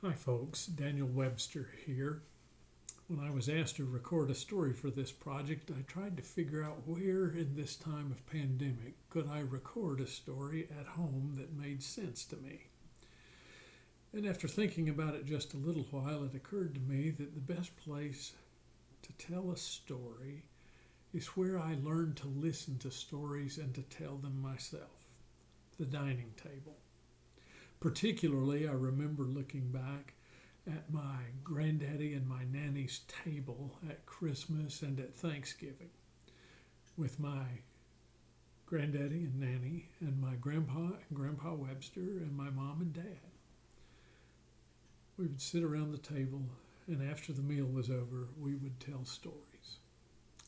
Hi, folks. Daniel Webster here. When I was asked to record a story for this project, I tried to figure out where in this time of pandemic could I record a story at home that made sense to me. And after thinking about it just a little while, it occurred to me that the best place to tell a story is where I learned to listen to stories and to tell them myself, the dining table. Particularly, I remember looking back at my granddaddy and my nanny's table at Christmas and at Thanksgiving with my granddaddy and nanny and my grandpa and Grandpa Webster and my mom and dad. We would sit around the table, and after the meal was over, we would tell stories.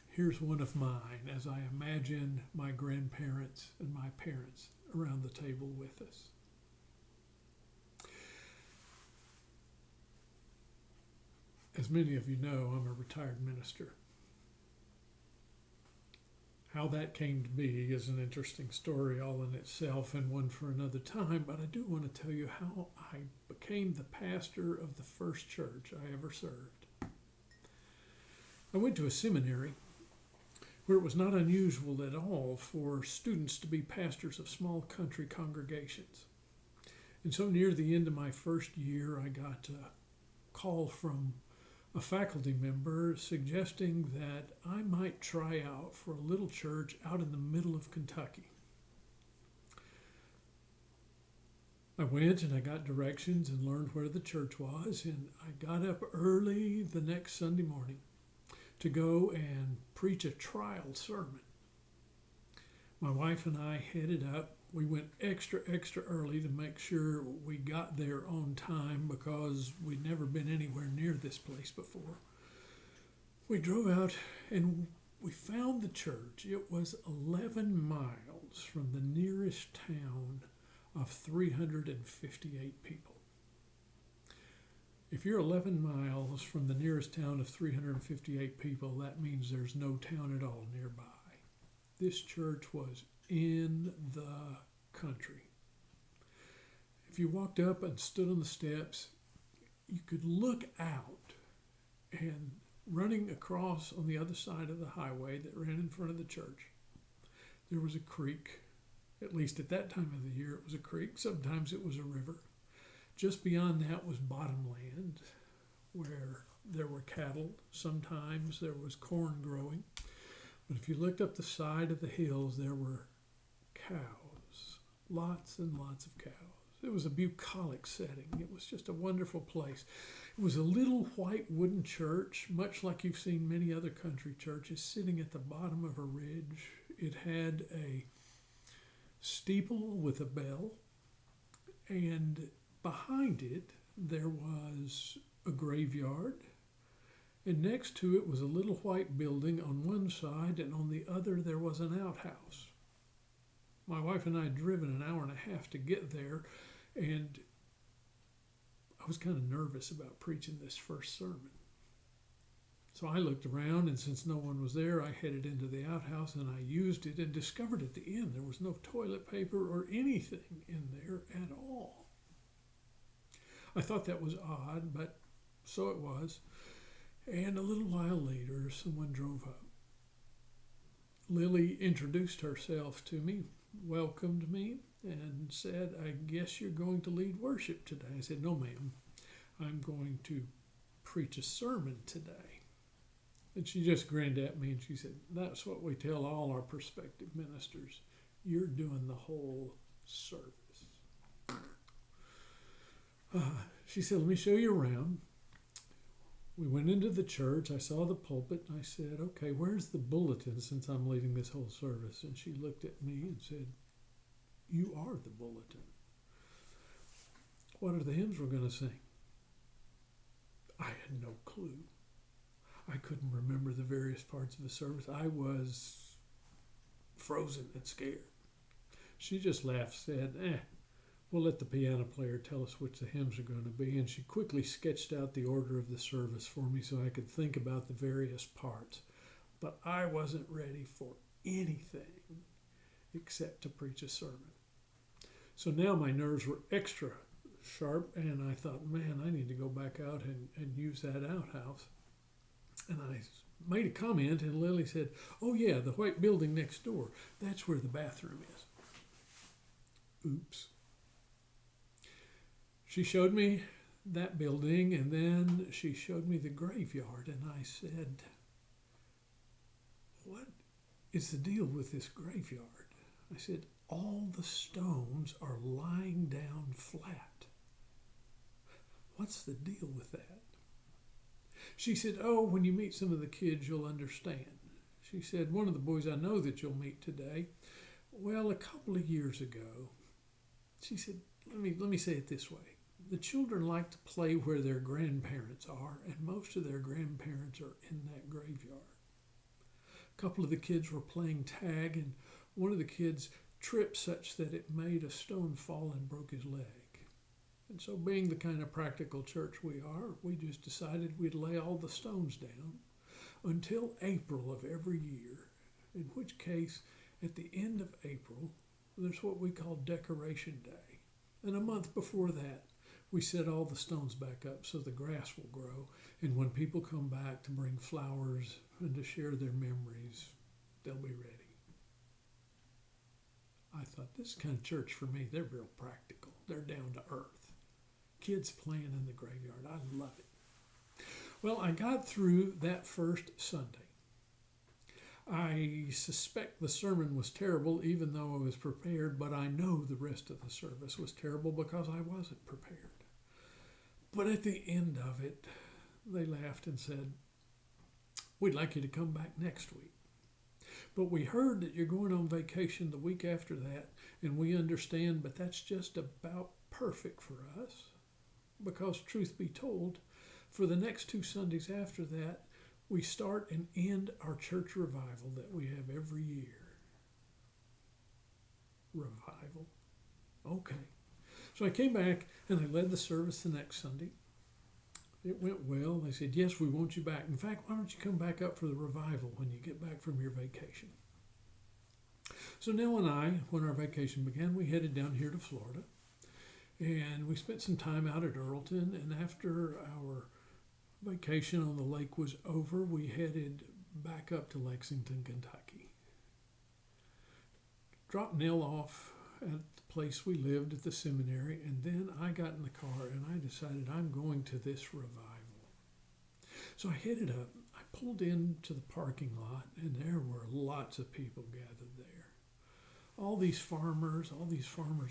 Here's one of mine as I imagine my grandparents and my parents around the table with us. As many of you know, I'm a retired minister. How that came to be is an interesting story all in itself and one for another time, but I do want to tell you how I became the pastor of the first church I ever served. I went to a seminary where it was not unusual at all for students to be pastors of small country congregations. And so near the end of my first year, I got a call from a faculty member suggesting that I might try out for a little church out in the middle of Kentucky. I went and I got directions and learned where the church was, and I got up early the next Sunday morning to go and preach a trial sermon. My wife and I headed up. We went extra early to make sure we got there on time because we'd never been anywhere near this place before. We drove out and we found the church. It was 11 miles from the nearest town of 358 people. If you're 11 miles from the nearest town of 358 people, that means there's no town at all nearby. This church was in the country. If you walked up and stood on the steps, you could look out, and running across on the other side of the highway that ran in front of the church, there was a creek. At least at that time of the year, it was a creek. Sometimes it was a river. Just beyond that was bottomland, where there were cattle. Sometimes there was corn growing. But if you looked up the side of the hills, there were cows, lots and lots of cows. It was a bucolic setting. It was just a wonderful place. It was a little white wooden church, much like you've seen many other country churches, sitting at the bottom of a ridge. It had a steeple with a bell, and behind it there was a graveyard. And next to it was a little white building on one side, and on the other there was an outhouse. My wife and I had driven an hour and a half to get there, and I was kind of nervous about preaching this first sermon. So I looked around, and since no one was there, I headed into the outhouse, and I used it and discovered at the end there was no toilet paper or anything in there at all. I thought that was odd, but so it was. And a little while later, someone drove up. Lily introduced herself to me, welcomed me, and said, "I guess you're going to lead worship today." I said, "No, ma'am. I'm going to preach a sermon today." And she just grinned at me and she said, "That's what we tell all our prospective ministers. You're doing the whole service." She said, "Let me show you around." We went into the church. I saw the pulpit, and I said, "Okay, where's the bulletin since I'm leading this whole service?" And she looked at me and said, "You are the bulletin. What are the hymns we're going to sing?" I had no clue. I couldn't remember the various parts of the service. I was frozen and scared. She just laughed, said, "We'll let the piano player tell us which the hymns are going to be." And she quickly sketched out the order of the service for me so I could think about the various parts. But I wasn't ready for anything except to preach a sermon. So now my nerves were extra sharp, and I thought, man, I need to go back out and use that outhouse. And I made a comment, and Lily said, oh, yeah, the white building next door, that's where the bathroom is. Oops. She showed me that building, and then she showed me the graveyard, and I said, what is the deal with this graveyard? I said, all the stones are lying down flat. What's the deal with that? She said, oh, when you meet some of the kids, you'll understand. She said, one of the boys I know that you'll meet today, well, a couple of years ago, she said, let me say it this way. The children like to play where their grandparents are, and most of their grandparents are in that graveyard. A couple of the kids were playing tag, and one of the kids tripped such that it made a stone fall and broke his leg. And so, being the kind of practical church we are, we just decided we'd lay all the stones down until April of every year, in which case, at the end of April, there's what we call Decoration Day. And a month before that, we set all the stones back up so the grass will grow. And when people come back to bring flowers and to share their memories, they'll be ready. I thought, this is kind of church for me. They're real practical. They're down to earth. Kids playing in the graveyard. I love it. Well, I got through that first Sunday. I suspect the sermon was terrible, even though I was prepared, but I know the rest of the service was terrible because I wasn't prepared. But at the end of it, they laughed and said, we'd like you to come back next week. But we heard that you're going on vacation the week after that, and we understand, but that's just about perfect for us. Because truth be told, for the next 2 Sundays after that, we start and end our church revival that we have every year. Revival. Okay. So I came back and I led the service the next Sunday. It went well. They said, yes, we want you back. In fact, why don't you come back up for the revival when you get back from your vacation? So Nell and I, when our vacation began, we headed down here to Florida. And we spent some time out at Earlton. And after our vacation on the lake was over, we headed back up to Lexington, Kentucky. Dropped Nell off at the place we lived at the seminary, and then I got in the car and I decided I'm going to this revival. So I headed up, I pulled into the parking lot, and there were lots of people gathered there. All these farmers'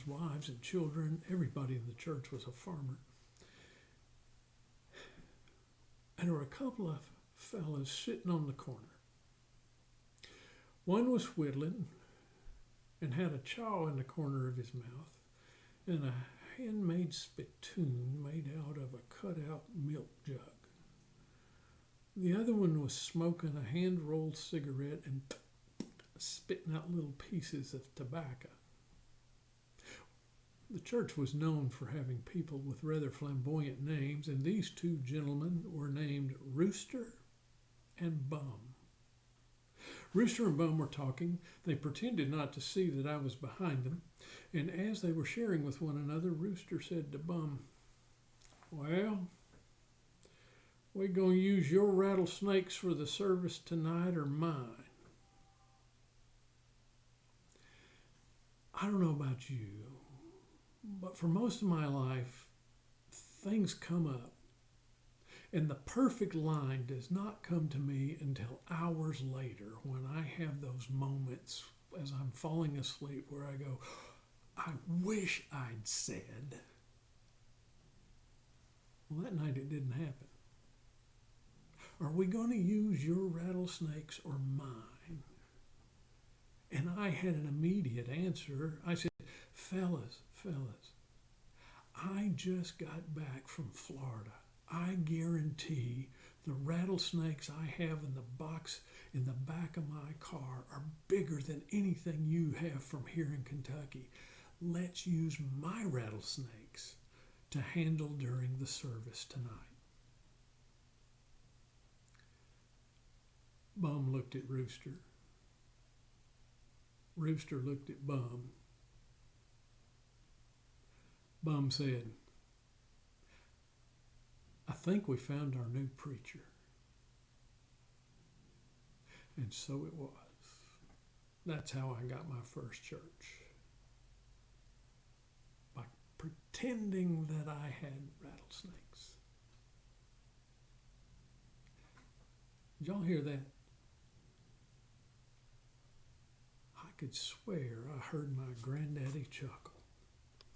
wives and children, everybody in the church was a farmer. And there were a couple of fellas sitting on the corner. One was whittling and had a chaw in the corner of his mouth and a handmade spittoon made out of a cut-out milk jug. The other one was smoking a hand-rolled cigarette and spitting out little pieces of tobacco. The church was known for having people with rather flamboyant names, and these 2 gentlemen were named Rooster and Bum. Rooster and Bum were talking. They pretended not to see that I was behind them, and as they were sharing with one another, Rooster said to Bum, well, we gonna use your rattlesnakes for the service tonight or mine? I don't know about you, but for most of my life, things come up. And the perfect line does not come to me until hours later when I have those moments as I'm falling asleep where I go, I wish I'd said. Well, that night it didn't happen. Are we going to use your rattlesnakes or mine? And I had an immediate answer. I said, fellas, I just got back from Florida. I guarantee the rattlesnakes I have in the box in the back of my car are bigger than anything you have from here in Kentucky. Let's use my rattlesnakes to handle during the service tonight. Bum looked at Rooster. Rooster looked at Bum. Bum said, I think we found our new preacher. And so it was. That's how I got my first church. By pretending that I had rattlesnakes. Did y'all hear that? I could swear I heard my granddaddy chuckle.